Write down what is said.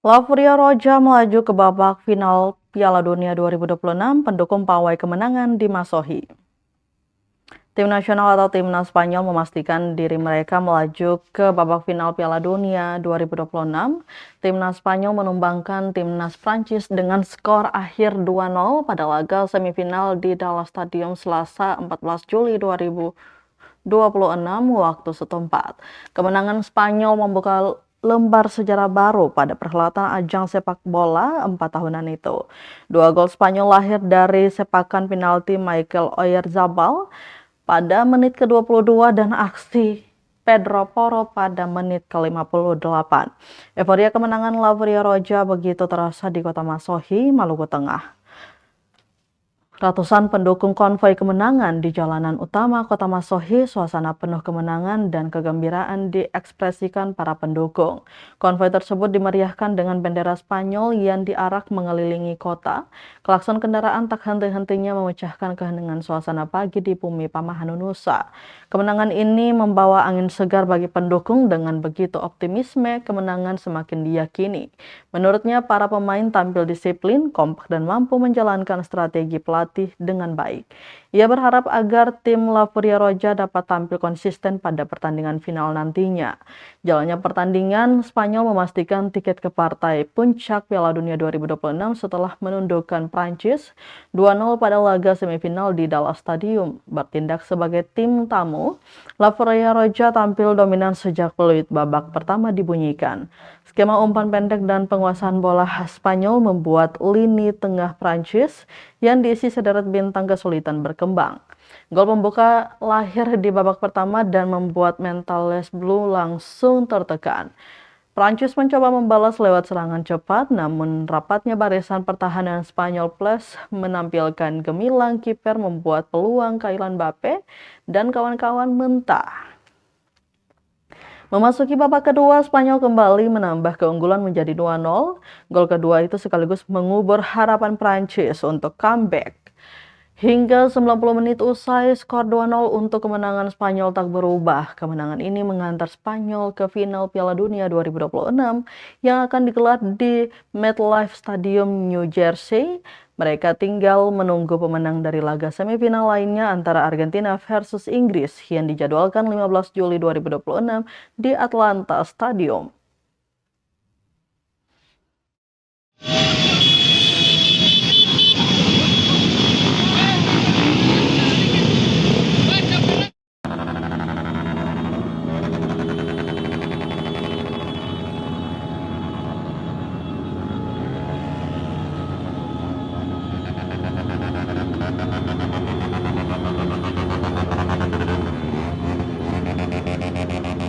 Lavria Roja melaju ke babak final Piala Dunia 2026, pendukung pawai kemenangan di Masohi. Tim nasional atau timnas Spanyol memastikan diri mereka melaju ke babak final Piala Dunia 2026. Timnas Spanyol menumbangkan timnas Prancis dengan skor akhir 2-0 pada laga semifinal di Dallas Stadium Selasa 14 Juli 2026 waktu setempat. Kemenangan Spanyol membuka lembar sejarah baru pada perhelatan ajang sepak bola 4 tahunan itu. Dua gol Spanyol lahir dari sepakan penalti Michael Oyarzabal pada menit ke-22 dan aksi Pedro Porro pada menit ke-58. Euforia kemenangan Lavria Roja begitu terasa di kota Masohi, Maluku Tengah. Ratusan pendukung konvoi kemenangan di jalanan utama kota Masohi, suasana penuh kemenangan dan kegembiraan diekspresikan para pendukung. Konvoi tersebut dimeriahkan dengan bendera Spanyol yang diarak mengelilingi kota. Klakson kendaraan tak henti-hentinya memecahkan keheningan suasana pagi di bumi Pamahanu Nusa. Kemenangan ini membawa angin segar bagi pendukung. Dengan begitu optimisme, kemenangan semakin diyakini. Menurutnya, para pemain tampil disiplin, kompak dan mampu menjalankan strategi pelatih dengan baik. Ia berharap agar tim Lavria Roja dapat tampil konsisten pada pertandingan final nantinya. Jalannya pertandingan, Spanyol memastikan tiket ke partai puncak Piala Dunia 2026 setelah menundukkan Prancis 2-0 pada laga semifinal di Dallas Stadium. Bertindak sebagai tim tamu, Lavria Roja tampil dominan sejak peluit babak pertama dibunyikan. Skema umpan pendek dan penguasaan bola khas Spanyol membuat lini tengah Prancis yang diisi sederet bintang kesulitan berkembang. Gol pembuka lahir di babak pertama dan membuat mental Les Bleus langsung tertekan. Prancis mencoba membalas lewat serangan cepat, namun rapatnya barisan pertahanan Spanyol plus menampilkan gemilang kiper membuat peluang Kylian Mbappe dan kawan-kawan mentah. Memasuki babak kedua, Spanyol kembali menambah keunggulan menjadi 2-0. Gol kedua itu sekaligus mengubur harapan Prancis untuk comeback. Hingga 90 menit usai, skor 2-0 untuk kemenangan Spanyol tak berubah. Kemenangan ini mengantar Spanyol ke final Piala Dunia 2026 yang akan digelar di MetLife Stadium, New Jersey. Mereka tinggal menunggu pemenang dari laga semifinal lainnya antara Argentina versus Inggris yang dijadwalkan 15 Juli 2026 di Atlanta Stadium.